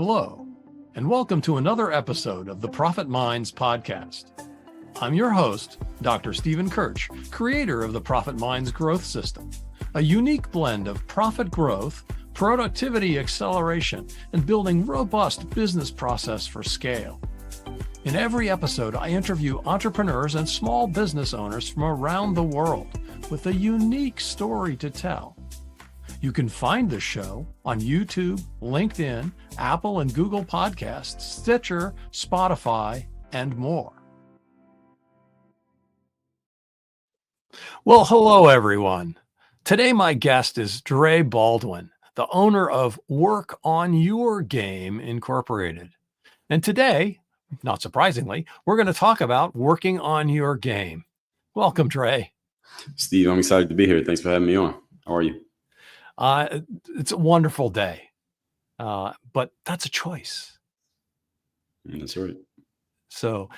Hello, and welcome to another episode of the Profit Minds podcast. I'm your host, Dr. Stephen Kirch, creator of the Profit Minds Growth System, a unique blend of profit growth, productivity acceleration, and building robust business process for scale. In every episode, I interview entrepreneurs and small business owners from around the world with a unique story to tell. You can find the show on YouTube, LinkedIn, Apple and Google Podcasts, Stitcher, Spotify, and more. Well, hello, everyone. Today, my guest is Dre Baldwin, the owner of Work on Your Game Incorporated. And today, not surprisingly, we're going to talk about working on your game. Welcome, Dre. Steve, I'm excited to be here. Thanks for having me on. How are you? It's a wonderful day, but that's a choice. That's right. So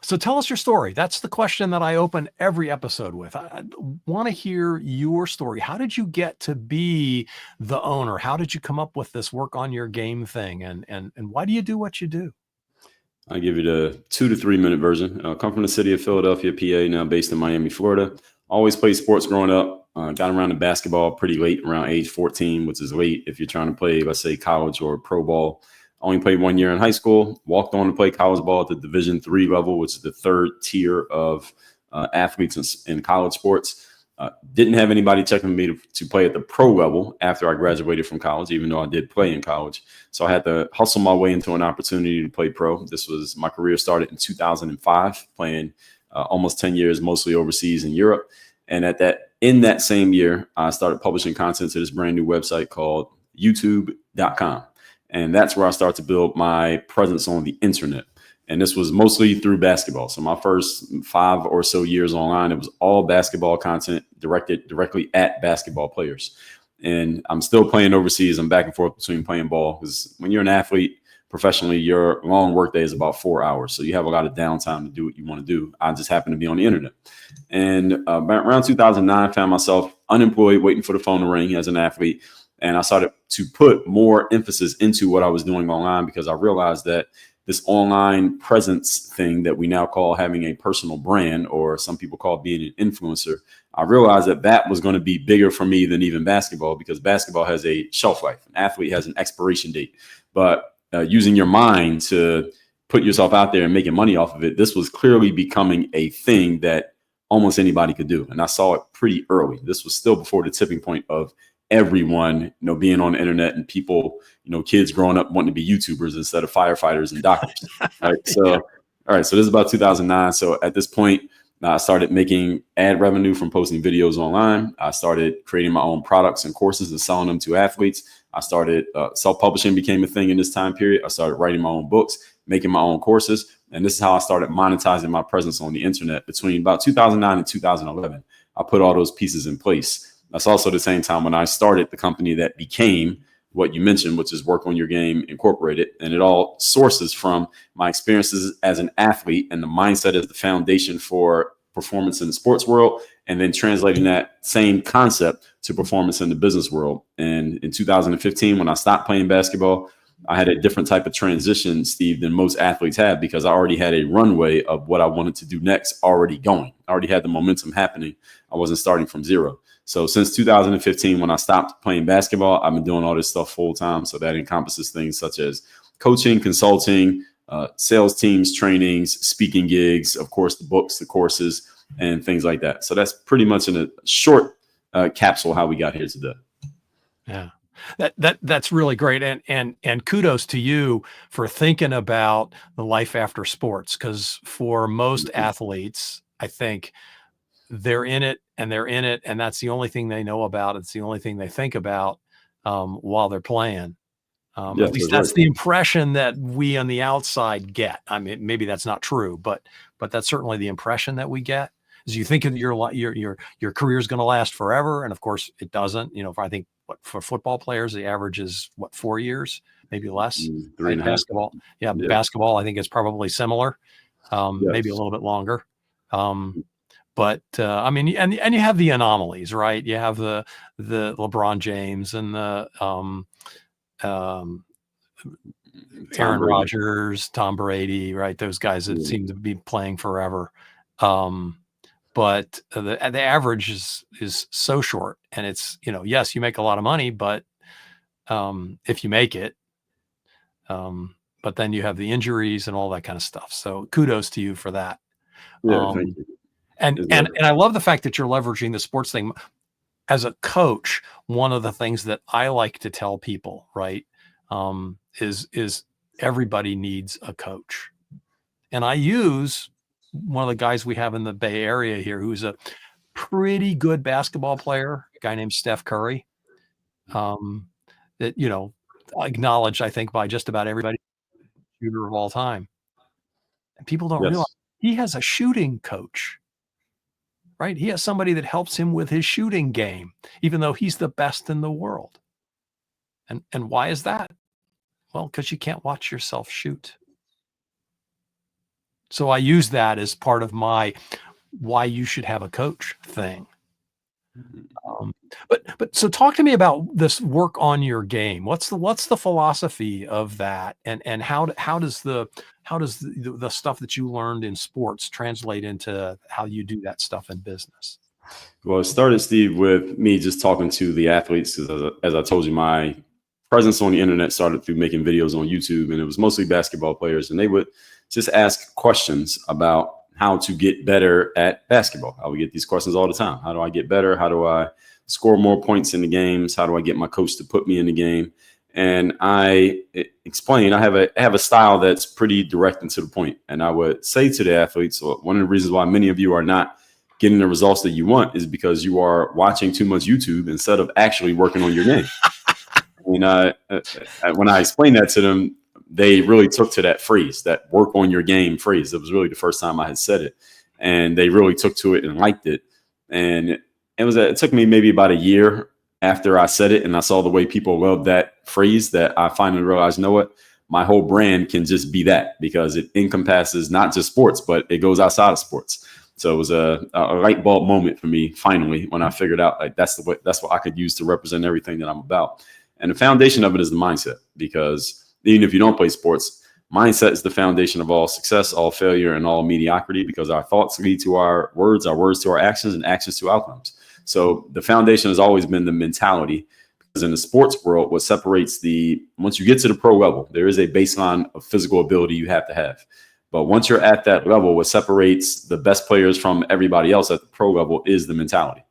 tell us your story. That's the question that I open every episode with. I want to hear your story. How did you get to be the owner? How did you come up with this work on your game thing? And why do you do what you do? I'll give you the 2 to 3 minute version. I come from the city of Philadelphia, PA, now based in Miami, Florida. Always played sports growing up. Got around to basketball pretty late, around age 14, which is late if you're trying to play, let's say, college or pro ball. Only played 1 year in high school, walked on to play college ball at the Division III level, which is the third tier of athletes in college sports. Didn't have anybody checking me to play at the pro level after I graduated from college, even though I did play in college. So I had to hustle my way into an opportunity to play pro. My career started in 2005, playing almost 10 years, mostly overseas in Europe. And in that same year, I started publishing content to this brand new website called youtube.com. And that's where I started to build my presence on the internet. And this was mostly through basketball. So my first 5 or so years online, it was all basketball content directed directly at basketball players. And I'm still playing overseas. I'm back and forth between playing ball because when you're an athlete professionally, your long workday is about 4 hours. So you have a lot of downtime to do what you want to do. I just happen to be on the internet. And around 2009, I found myself unemployed, waiting for the phone to ring as an athlete. And I started to put more emphasis into what I was doing online because I realized that this online presence thing that we now call having a personal brand, or some people call being an influencer, I realized that was going to be bigger for me than even basketball, because basketball has a shelf life. An athlete has an expiration date. But using your mind to put yourself out there and making money off of it, this was clearly becoming a thing that almost anybody could do. And I saw it pretty early. This was still before the tipping point of everyone, being on the internet and people, kids growing up wanting to be YouTubers instead of firefighters and doctors. All right. So this is about 2009. So at this point, I started making ad revenue from posting videos online. I started creating my own products and courses and selling them to athletes. I started self-publishing became a thing in this time period. I started writing my own books, making my own courses. And this is how I started monetizing my presence on the internet between about 2009 and 2011. I put all those pieces in place. That's also the same time when I started the company that became what you mentioned, which is Work on Your Game Incorporated. And it all sources from my experiences as an athlete and the mindset as the foundation for performance in the sports world, and then translating that same concept to performance in the business world. And in 2015, when I stopped playing basketball, I had a different type of transition, Steve, than most athletes have, because I already had a runway of what I wanted to do next already going. I already had the momentum happening. I wasn't starting from zero. So since 2015, when I stopped playing basketball, I've been doing all this stuff full time. So that encompasses things such as coaching, consulting, sales teams, trainings, speaking gigs, of course, the books, the courses, and things like that. So that's pretty much in a short capsule how we got here today. Yeah. That's really great. And kudos to you for thinking about the life after sports, because for most athletes, I think they're in it, and that's the only thing they know about. It's the only thing they think about while they're playing. At least that's the impression that we on the outside get. I mean, maybe that's not true, but that's certainly the impression that we get. Is you think your career is going to last forever, and of course it doesn't. I think for football players, the average is 4 years, maybe less. 3.5. Basketball, basketball, I think is probably similar, maybe a little bit longer. But I mean, and you have the anomalies, right? You have the LeBron James and the Tom Aaron Brady. Rodgers, Tom Brady, right? Those guys that Yeah. seem to be playing forever. But the average is so short, and it's, yes, you make a lot of money, but if you make it, but then you have the injuries and all that kind of stuff. So kudos to you for that. Yeah, thank Um, you. and It's and worth and I love the fact that you're leveraging the sports thing. As a coach, one of the things that I like to tell people, right, is everybody needs a coach. And I use one of the guys we have in the Bay Area here, who's a pretty good basketball player, a guy named Steph Curry, um, that, acknowledged, I think, by just about everybody, shooter of all time. And people don't realize Yes. he has a shooting coach, right? He has somebody that helps him with his shooting game, even though he's the best in the world. And why is that? Well, because you can't watch yourself shoot. So I use that as part of my why you should have a coach thing. Um, but so talk to me about this work on your game. What's the philosophy of that, and how does the stuff that you learned in sports translate into how you do that stuff in business? Well, it started, Steve, with me just talking to the athletes because, as I told you, my presence on the internet started through making videos on YouTube, and it was mostly basketball players, and they would just ask questions about how to get better at basketball. I would get these questions all the time. How do I get better? How do I score more points in the games? How do I get my coach to put me in the game? And I explain, I have a style that's pretty direct and to the point. And I would say to the athletes, well, one of the reasons why many of you are not getting the results that you want is because you are watching too much YouTube instead of actually working on your game. And when I explained that to them, they really took to that phrase, that work on your game phrase. It was really the first time I had said it. And they really took to it and liked it. And it took me maybe about a year after I said it and I saw the way people loved that phrase that I finally realized, you know what? My whole brand can just be that, because it encompasses not just sports, but it goes outside of sports. So it was a light bulb moment for me finally when I figured out, like, that's what I could use to represent everything that I'm about. And the foundation of it is the mindset, because even if you don't play sports, mindset is the foundation of all success, all failure, and all mediocrity, because our thoughts lead to our words to our actions, and actions to outcomes. So the foundation has always been the mentality, because in the sports world, what separates once you get to the pro level, there is a baseline of physical ability you have to have. But once you're at that level, what separates the best players from everybody else at the pro level is the mentality,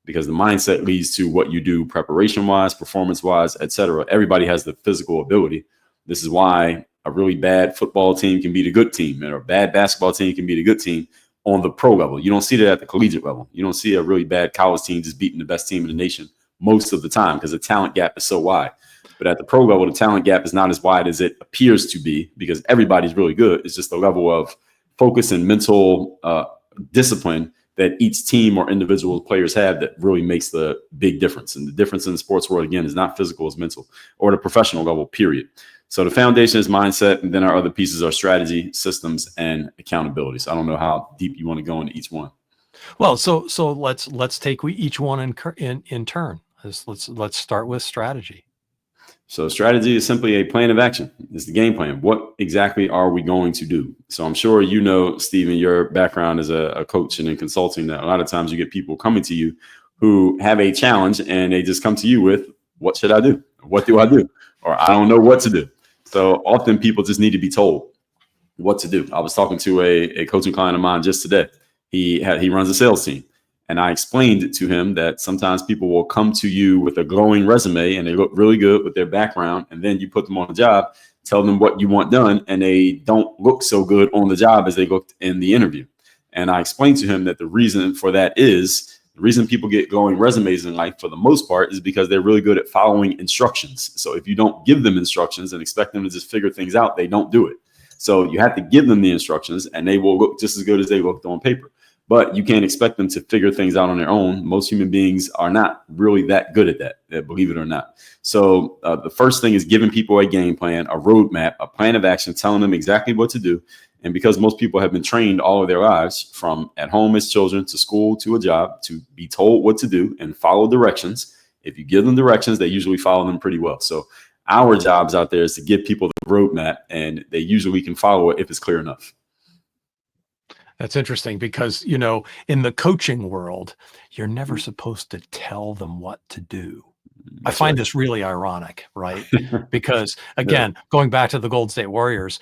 because the mindset leads to what you do preparation wise, performance wise, etc. Everybody has the physical ability. This is why a really bad football team can beat a good team, and a bad basketball team can beat a good team on the pro level. You don't see that at the collegiate level. You don't see a really bad college team just beating the best team in the nation most of the time, because the talent gap is so wide. But at the pro level, the talent gap is not as wide as it appears to be, because everybody's really good. It's just the level of focus and mental discipline that each team or individual players have that really makes the big difference. And the difference in the sports world, again, is not physical, it's mental, or the professional level, period. So the foundation is mindset, and then our other pieces are strategy, systems, and accountability. So I don't know how deep you want to go into each one. Well, so let's take each one in turn. Let's start with strategy. So strategy is simply a plan of action. It's the game plan. What exactly are we going to do? So I'm sure you know, Stephen, your background as a coach and in consulting, that a lot of times you get people coming to you who have a challenge and they just come to you with, what should I do? What do I do? Or I don't know what to do. So often people just need to be told what to do. I was talking to a coaching client of mine just today. He runs a sales team. And I explained to him that sometimes people will come to you with a glowing resume and they look really good with their background. And then you put them on a job, tell them what you want done, and they don't look so good on the job as they looked in the interview. And I explained to him that the reason for that is the reason people get glowing resumes in life for the most part is because they're really good at following instructions. So if you don't give them instructions and expect them to just figure things out, they don't do it. So you have to give them the instructions and they will look just as good as they looked on paper. But you can't expect them to figure things out on their own. Most human beings are not really that good at that, believe it or not. So the first thing is giving people a game plan, a roadmap, a plan of action, telling them exactly what to do. And because most people have been trained all of their lives, from at home as children to school to a job, to be told what to do and follow directions. If you give them directions, they usually follow them pretty well. So Our jobs out there is to give people the roadmap, and they usually can follow it if it's clear enough. That's interesting because, in the coaching world, you're never supposed to tell them what to do. I That's find right. this really ironic, right? Because Yeah. again, going back to the Golden State Warriors,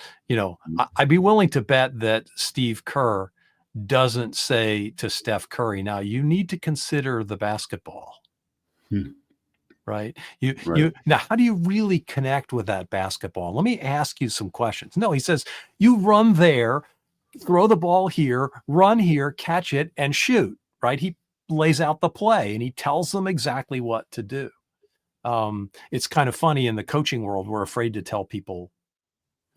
I'd be willing to bet that Steve Kerr doesn't say to Steph Curry, now you need to consider the basketball, Hmm. right? Right. Now, how do you really connect with that basketball? Let me ask you some questions. No, he says, you run there, throw the ball here, run here, catch it, and shoot, right? He lays out the play and he tells them exactly what to do. It's kind of funny in the coaching world, we're afraid to tell people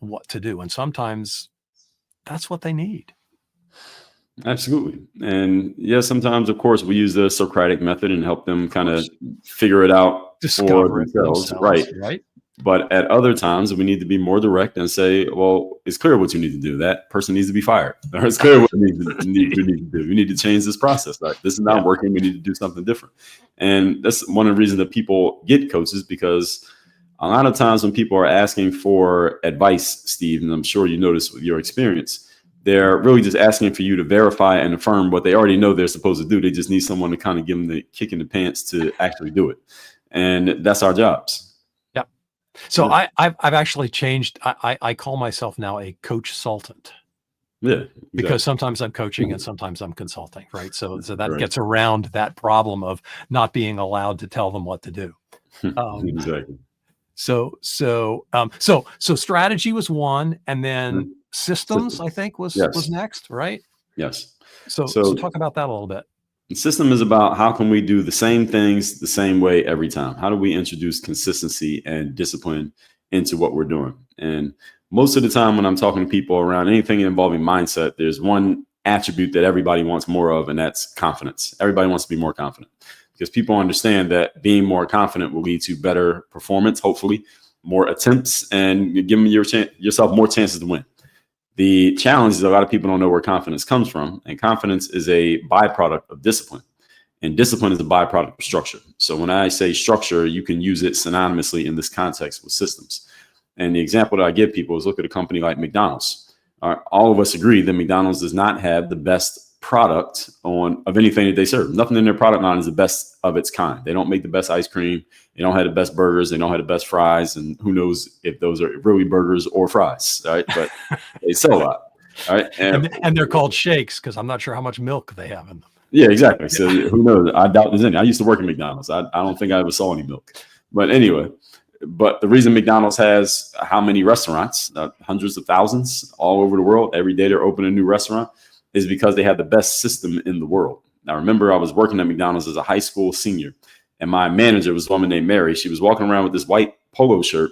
what to do. And sometimes that's what they need. Absolutely. And yeah, sometimes, of course, we use the Socratic method and help them Of kind of course, figure it out for discover it for themselves. Right. themselves, right? But at other times, we need to be more direct and say, well, it's clear what you need to do. That person needs to be fired. Or it's clear what you need to do. You need to change this process. Right? This is not Yeah. working. We need to do something different. And that's one of the reasons that people get coaches, because a lot of times when people are asking for advice, Steve, and I'm sure you notice with your experience, they're really just asking for you to verify and affirm what they already know they're supposed to do. They just need someone to kind of give them the kick in the pants to actually do it. And that's our jobs. Yeah. So Yeah. I've actually changed. I call myself now a coach sultant Yeah. because Exactly. sometimes I'm coaching and sometimes I'm consulting, right? So that Right. gets around that problem of not being allowed to tell them what to do. Um, Exactly. so strategy was one, and then Mhm. systems, System. I think was Yes. next, right? Yes. So So talk about that a little bit. the system is about how can we do the same things the same way every time? How do we introduce consistency and discipline into what we're doing? And most of the time when I'm talking to people around anything involving mindset, there's one attribute that everybody wants more of, and that's confidence. Everybody wants to be more confident because people understand that being more confident will lead to better performance, hopefully, more attempts, and giving yourself more chances to win. The challenge is a lot of people don't know where confidence comes from, and confidence is a byproduct of discipline, and discipline is a byproduct of structure. So when I say structure, you can use it synonymously in this context with systems. And the example that I give people is look at a company like McDonald's. All of us agree that McDonald's does not have the best product of anything that they serve. Nothing in their product line is the best of its kind. They don't make the best ice cream. They don't have the best burgers. They don't have the best fries. And who knows if those are really burgers or fries, right? But they sell a lot. All right. And they're called shakes because I'm not sure how much milk they have in them. Yeah, exactly. So who knows? I doubt there's any. I used to work at McDonald's. I don't think I ever saw any milk. But anyway, but the reason McDonald's has how many restaurants, hundreds of thousands all over the world, every day they're opening a new restaurant, is because they have the best system in the world. Now, remember, I was working at McDonald's as a high school senior, and my manager was a woman named Mary. She was walking around with this white polo shirt,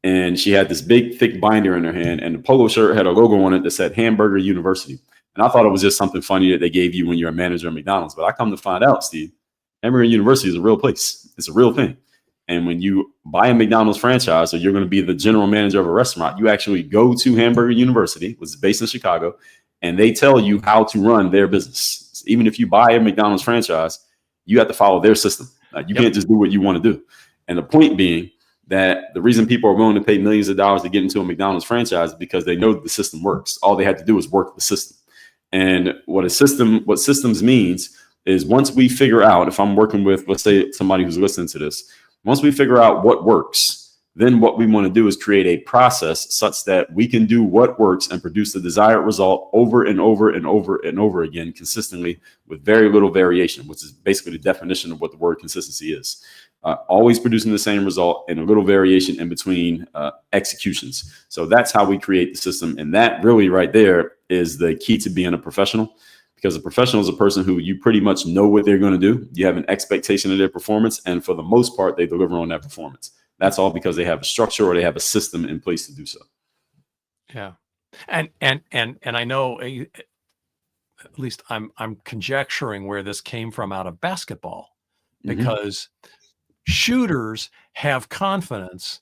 and she had this big, thick binder in her hand, and the polo shirt had a logo on it that said Hamburger University. And I thought it was just something funny that they gave you when you're a manager at McDonald's. But I come to find out, Steve, Hamburger University is a real place. It's a real thing. And when you buy a McDonald's franchise or you're going to be the general manager of a restaurant, you actually go to Hamburger University, which is based in Chicago, and they tell you how to run their business. So even if you buy a McDonald's franchise, you have to follow their system. You Yep. can't just do what you want to do. And the point being that the reason people are willing to pay millions of dollars to get into a McDonald's franchise is because they know the system works. All they had to do is work the system. And what systems means is once we figure out, if I'm working with, let's say somebody who's listening to this, once we figure out what works, then what we want to do is create a process such that we can do what works and produce the desired result over and over and over and over again consistently with very little variation, which is basically the definition of what the word consistency is. Always producing the same result and a little variation in between executions. So that's how we create the system. And that really right there is the key to being a professional, because a professional is a person who you pretty much know what they're going to do. You have an expectation of their performance. And for the most part, they deliver on that performance. That's all because they have a structure or they have a system in place to do so. Yeah. And I know at least I'm conjecturing where this came from out of basketball, because shooters have confidence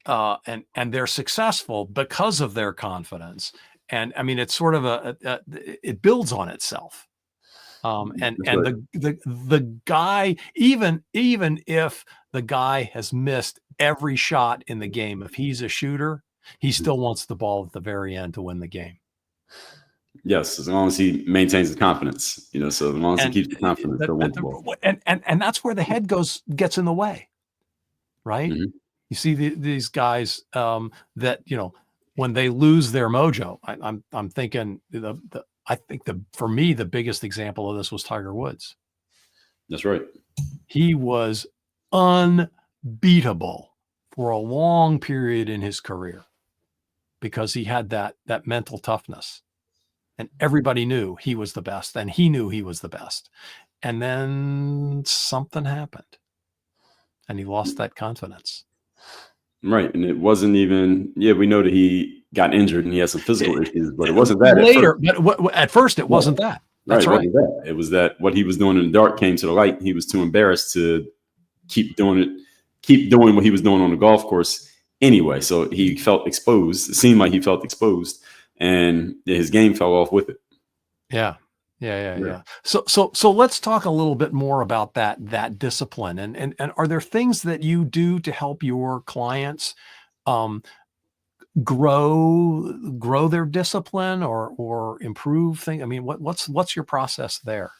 and they're successful because of their confidence. And I mean, it's sort of it builds on itself. That's And right. the guy, even if the guy has missed every shot in the game, if he's a shooter, he Mhm. still wants the ball at the very end to win the game. Yes, as long as he maintains his confidence, so as long as he And keeps the confidence, he'll want the ball. and that's where the head gets in the way, right? Mhm. You see these guys that when they lose their mojo. I'm thinking I think for me the biggest example of this was Tiger Woods. That's right. He was unbeatable for a long period in his career because he had that mental toughness, and everybody knew he was the best, and he knew he was the best. And then something happened, and he lost that confidence. Right, and it wasn't even we know that he got injured and he had some physical issues, but it wasn't that at first. Later, but at first it Right, wasn't that. right, That's it right. wasn't that. It was that what he was doing in the dark came to the light. He was too embarrassed to keep doing it, keep doing what he was doing on the golf course anyway. So he felt exposed. It seemed like he felt exposed, and his game fell off with it. Yeah. Yeah. Right. So let's talk a little bit more about that discipline. And are there things that you do to help your clients um, grow their discipline or improve things? I mean, what's your process there?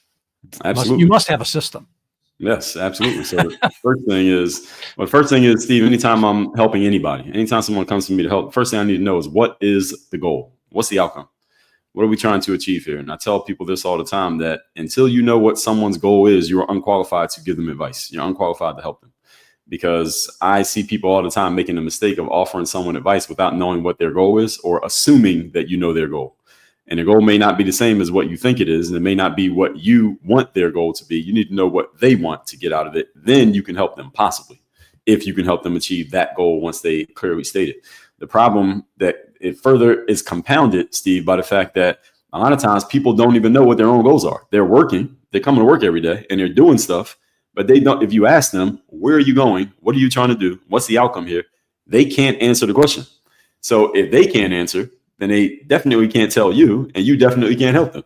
You Absolutely. must have a system. Yes, absolutely. So the first thing is, Steve, anytime I'm helping anybody, anytime someone comes to me to help, the first thing I need to know is what is the goal? What's the outcome? What are we trying to achieve here? And I tell people this all the time, that until you know what someone's goal is, you are unqualified to give them advice. You're unqualified to help them, because I see people all the time making the mistake of offering someone advice without knowing what their goal is, or assuming that you know their goal. And their goal may not be the same as what you think it is, and it may not be what you want their goal to be. You need to know what they want to get out of it. Then you can help them, possibly, if you can help them achieve that goal once they clearly state it. The problem that it further is compounded, Steve, by the fact that a lot of times people don't even know what their own goals are. They're working, they're coming to work every day, and they're doing stuff, but they don't. If you ask them, where are you going? What are you trying to do? What's the outcome here? They can't answer the question. So if they can't answer, then they definitely can't tell you, and you definitely can't help them.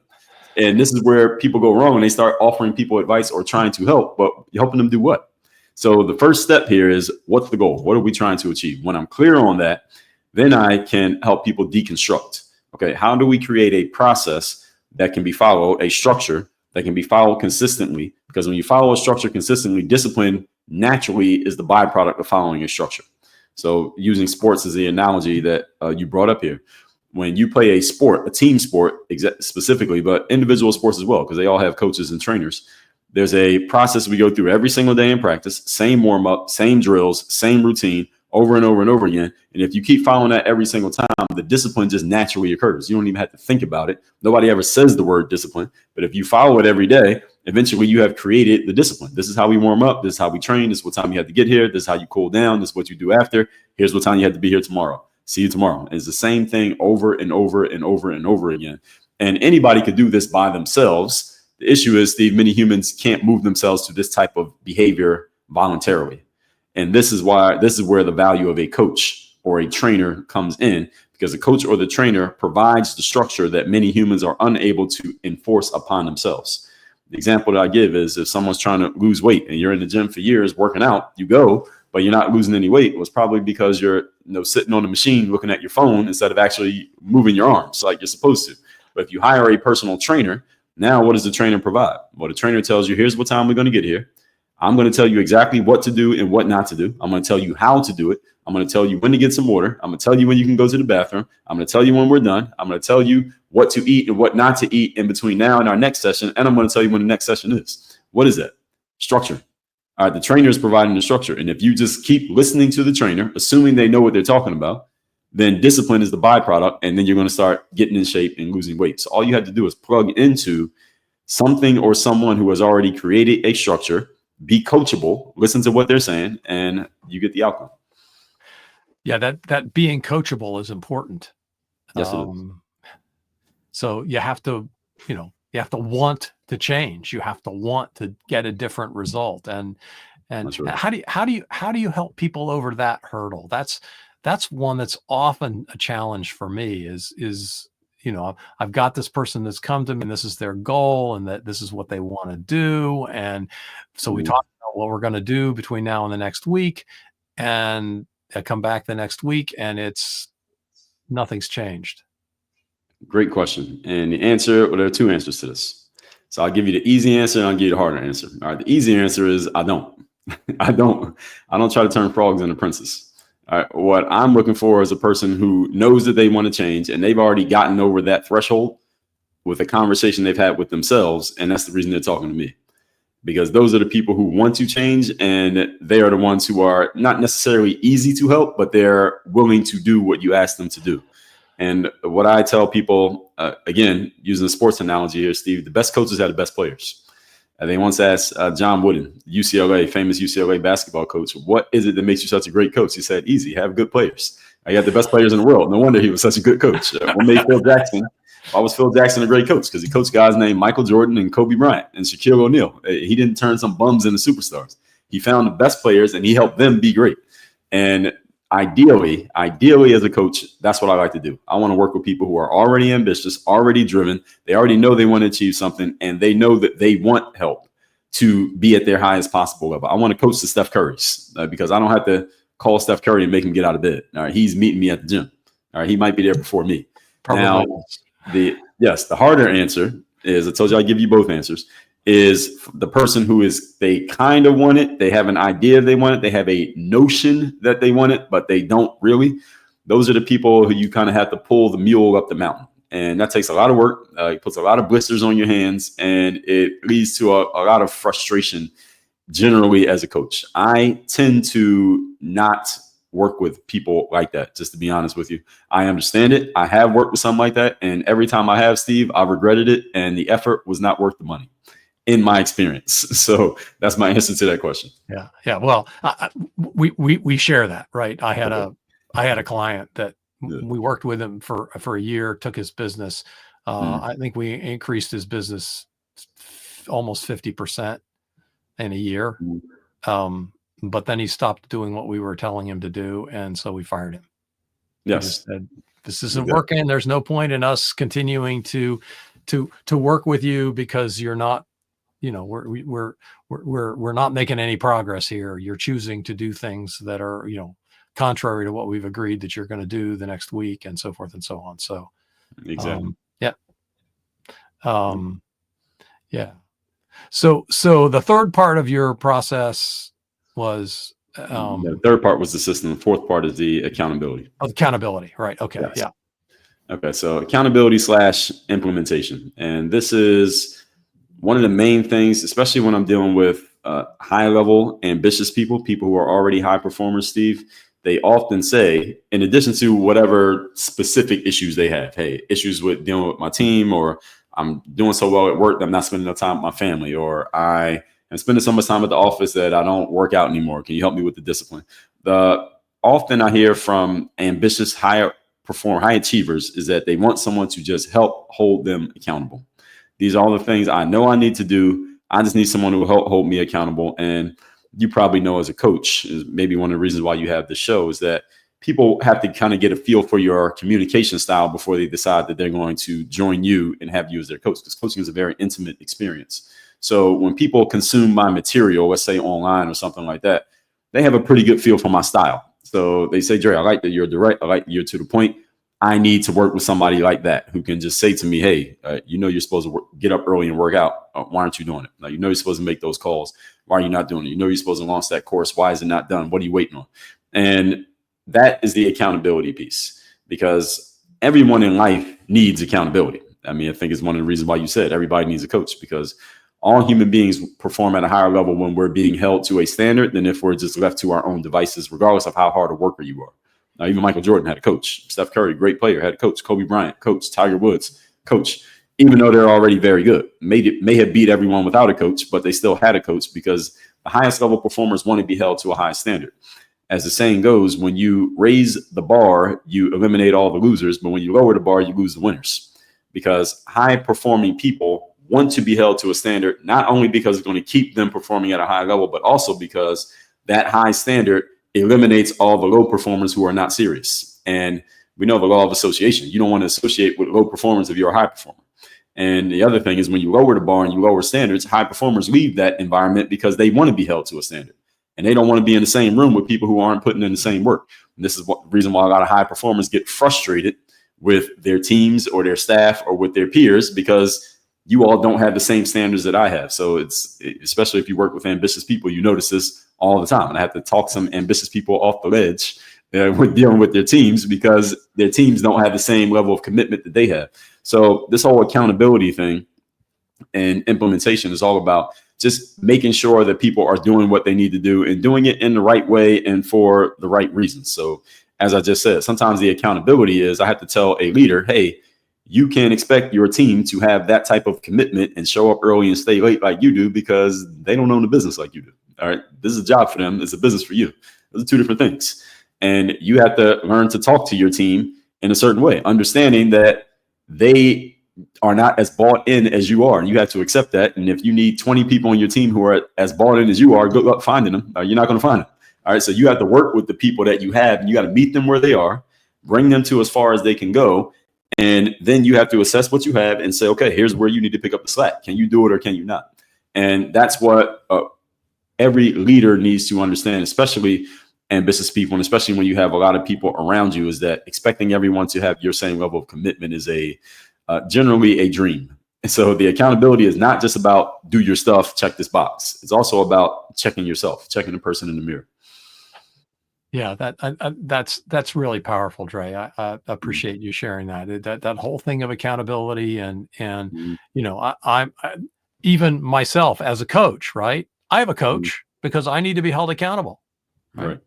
And this is where people go wrong when they start offering people advice or trying to help, but helping them do what? So the first step here is, what's the goal? What are we trying to achieve? When I'm clear on that, then I can help people deconstruct. Okay, how do we create a process that can be followed, a structure that can be followed consistently? Because when you follow a structure consistently, discipline naturally is the byproduct of following a structure. So using sports as the analogy that you brought up here, when you play a sport, a team sport specifically, but individual sports as well, because they all have coaches and trainers, there's a process we go through every single day in practice, same warm up, same drills, same routine, over and over and over again. And if you keep following that every single time, the discipline just naturally occurs. You don't even have to think about it. Nobody ever says the word discipline, but if you follow it every day, eventually you have created the discipline. This is how we warm up. This is how we train. This is what time you have to get here. This is how you cool down. This is what you do after. Here's what time you have to be here tomorrow. See you tomorrow. And it's the same thing over and over and over and over again. And anybody could do this by themselves. The issue is, Steve, many humans can't move themselves to this type of behavior voluntarily. And this is where the value of a coach or a trainer comes in, because the coach or the trainer provides the structure that many humans are unable to enforce upon themselves. The example that I give is, if someone's trying to lose weight and you're in the gym for years working out, you go, but you're not losing any weight. It was probably because you're sitting on the machine looking at your phone instead of actually moving your arms like you're supposed to. But if you hire a personal trainer, now what does the trainer provide? Well, the trainer tells you, here's what time we're going to get here. I'm going to tell you exactly what to do and what not to do. I'm going to tell you how to do it. I'm going to tell you when to get some water. I'm going to tell you when you can go to the bathroom. I'm going to tell you when we're done. I'm going to tell you what to eat and what not to eat in between now and our next session. And I'm going to tell you when the next session is. What is that? Structure. All right, the trainer is providing the structure. And if you just keep listening to the trainer, assuming they know what they're talking about, then discipline is the byproduct. And then you're going to start getting in shape and losing weight. So all you have to do is plug into something or someone who has already created a structure, be coachable, listen to what they're saying, and you get the outcome. Yeah, that being coachable is important. Yes, it is. So you have to want to change. You have to want to get a different result. And That's right. how do you help people over that hurdle? That's one that's often a challenge for me, is I've got this person that's come to me and this is their goal and that this is what they want to do. And so we talk about what we're going to do between now and the next week. And I come back the next week and nothing's changed. Great question. And the answer, well, there are two answers to this. So I'll give you the easy answer and I'll give you the harder answer. All right. The easy answer is I don't. I don't try to turn frogs into princes. All right. What I'm looking for is a person who knows that they want to change and they've already gotten over that threshold with a conversation they've had with themselves. And that's the reason they're talking to me, because those are the people who want to change and they are the ones who are not necessarily easy to help, but they're willing to do what you ask them to do. And what I tell people, again, using the sports analogy here, Steve, the best coaches have the best players. They once asked John Wooden, famous UCLA basketball coach, what is it that makes you such a great coach? He said, easy, have good players. I got the best players in the world. No wonder he was such a good coach. What made Phil Jackson? Why was Phil Jackson a great coach? Because he coached guys named Michael Jordan and Kobe Bryant and Shaquille O'Neal. He didn't turn some bums into superstars. He found the best players and he helped them be great. And ideally, as a coach, that's what I like to do. I want to work with people who are already ambitious, already driven. They already know they want to achieve something, and they know that they want help to be at their highest possible level. I want to coach the Steph Currys because I don't have to call Steph Curry and make him get out of bed. All right, he's meeting me at the gym. All right, he might be there before me. Probably. Now, the harder answer is, I told you I'd give you both answers, is the person who is, they kind of want it. They have an idea they want it. They have a notion that they want it, but they don't really. Those are the people who you kind of have to pull the mule up the mountain. And that takes a lot of work. It puts a lot of blisters on your hands, and it leads to a lot of frustration generally as a coach. I tend to not work with people like that, just to be honest with you. I understand it. I have worked with something like that. And every time I have, Steve, I regretted it. And the effort was not worth the money, in my experience. So that's my answer to that question. Yeah. Well, we share that, right? I had a client that we worked with him for a year, took his business. I think we increased his business almost 50% in a year. But then he stopped doing what we were telling him to do. And so we fired him. Yes. We just said, this isn't working. There's no point in us continuing to work with you because you're not, we're not making any progress here. You're choosing to do things that are, contrary to what we've agreed that you're going to do the next week, and so forth and so on. So exactly. So the third part of your process was the third part was the system. The fourth part is the accountability. Accountability, right? Okay. Yes. Yeah. Okay. So accountability / implementation, and this is one of the main things, especially when I'm dealing with high level, ambitious people who are already high performers, Steve. They often say, in addition to whatever specific issues they have, hey, issues with dealing with my team, or I'm doing so well at work that I'm not spending enough time with my family, or I am spending so much time at the office that I don't work out anymore. Can you help me with the discipline? Often I hear from ambitious, high achievers is that they want someone to just help hold them accountable. These are all the things I know I need to do. I just need someone who will help hold me accountable. And you probably know, as a coach, is maybe one of the reasons why you have the show, is that people have to kind of get a feel for your communication style before they decide that they're going to join you and have you as their coach, because coaching is a very intimate experience. So when people consume my material, let's say online or something like that, they have a pretty good feel for my style. So they say, Dre, I like that you're direct. I like that you're to the point. I need to work with somebody like that who can just say to me, hey, you're supposed to get up early and work out. Why aren't you doing it? Now, you're supposed to make those calls. Why are you not doing it? You're supposed to launch that course. Why is it not done? What are you waiting on? And that is the accountability piece, because everyone in life needs accountability. I mean, I think it's one of the reasons why you said everybody needs a coach, because all human beings perform at a higher level when we're being held to a standard than if we're just left to our own devices, regardless of how hard a worker you are. Now, even Michael Jordan had a coach. Steph Curry, great player, had a coach. Kobe Bryant, coach. Tiger Woods, coach. Even though they're already very good, may have beat everyone without a coach, but they still had a coach, because the highest level performers want to be held to a high standard. As the saying goes, when you raise the bar, you eliminate all the losers, but when you lower the bar, you lose the winners. Because high performing people want to be held to a standard, not only because it's going to keep them performing at a high level, but also because that high standard eliminates all the low performers who are not serious. And we know the law of association. You don't want to associate with low performers if you're a high performer. And the other thing is when you lower the bar and you lower standards, high performers leave that environment because they want to be held to a standard. And they don't want to be in the same room with people who aren't putting in the same work. And this is the reason why a lot of high performers get frustrated with their teams or their staff or with their peers, because you all don't have the same standards that I have. So it's, especially if you work with ambitious people, you notice this all the time. And I have to talk some ambitious people off the ledge when dealing with their teams, because their teams don't have the same level of commitment that they have. So this whole accountability thing and implementation is all about just making sure that people are doing what they need to do and doing it in the right way and for the right reasons. So as I just said, sometimes the accountability is I have to tell a leader, hey, you can't expect your team to have that type of commitment and show up early and stay late like you do, because they don't own the business like you do. All right. This is a job for them. It's a business for you. Those are two different things. And you have to learn to talk to your team in a certain way, understanding that they are not as bought in as you are. And you have to accept that. And if you need 20 people on your team who are as bought in as you are, good luck finding them. You're not going to find them. All right. So you have to work with the people that you have, and you got to meet them where they are, bring them to as far as they can go. And then you have to assess what you have and say, okay, here's where you need to pick up the slack. Can you do it or can you not? And that's what every leader needs to understand, especially ambitious people, and especially when you have a lot of people around you, is that expecting everyone to have your same level of commitment is generally a dream. And so the accountability is not just about do your stuff, check this box. It's also about checking yourself, checking the person in the mirror. Yeah, that's really powerful, Dre. I appreciate you sharing that whole thing of accountability and you know, I'm even myself as a coach, right? I have a coach because I need to be held accountable, right?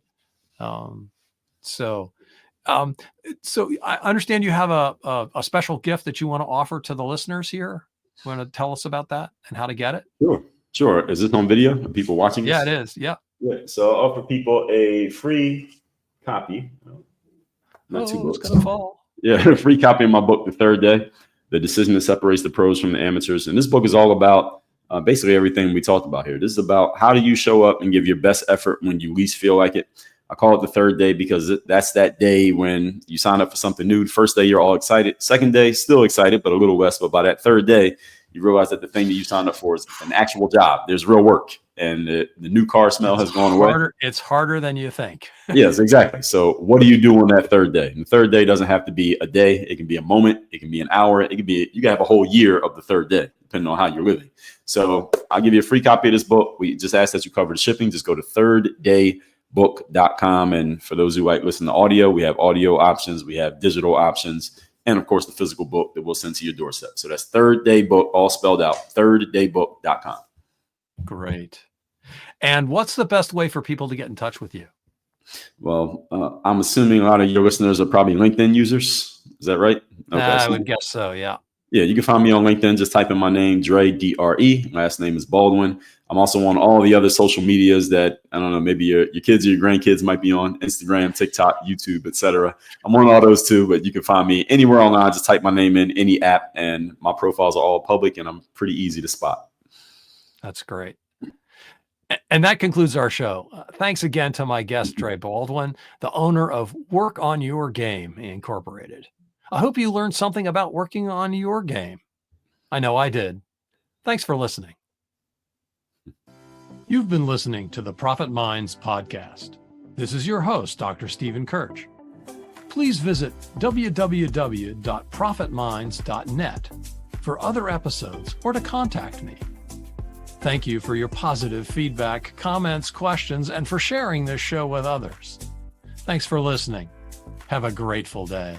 So I understand you have a special gift that you want to offer to the listeners here. You want to tell us about that and how to get it? Sure. Is this on video? Are people watching this? Yeah, it is. Yeah. Yeah. So I'll offer people a free copy. Not two books. It's gonna fall. Yeah, a free copy of my book, The Third Day: The Decision That Separates the Pros from the Amateurs. And this book is all about basically everything we talked about here. This is about how do you show up and give your best effort when you least feel like it. I call it the third day because that's that day when you sign up for something new. The first day, you're all excited. Second day, still excited, but a little less. But by that third day, you realize that the thing that you signed up for is an actual job. There's real work, and the new car smell has gone away. It's harder than you think. Yes, exactly. So what do you do on that third day? And the third day doesn't have to be a day. It can be a moment. It can be an hour. It can be, you can have a whole year of the third day, depending on how you're living. So I'll give you a free copy of this book. We just ask that you cover the shipping. Just go to thirddaybook.com. And for those who like listen to audio, we have audio options. We have digital options. And of course, the physical book that we'll send to your doorstep. So that's Third Day Book, all spelled out, thirddaybook.com. Great. And what's the best way for people to get in touch with you? Well, I'm assuming a lot of your listeners are probably LinkedIn users. Is that right? Okay, I would guess so, yeah. Yeah, you can find me on LinkedIn. Just type in my name, Dre, D-R-E. Last name is Baldwin. I'm also on all the other social medias that, I don't know, maybe your kids or your grandkids might be on: Instagram, TikTok, YouTube, etc. I'm on all those too, but you can find me anywhere online. Just type my name in any app, and my profiles are all public, and I'm pretty easy to spot. That's great. And that concludes our show. Thanks again to my guest, Dre Baldwin, the owner of Work on Your Game Incorporated. I hope you learned something about working on your game. I know I did. Thanks for listening. You've been listening to the Profit Minds podcast. This is your host, Dr. Stephen Kirch. Please visit www.profitminds.net for other episodes or to contact me. Thank you for your positive feedback, comments, questions, and for sharing this show with others. Thanks for listening. Have a grateful day.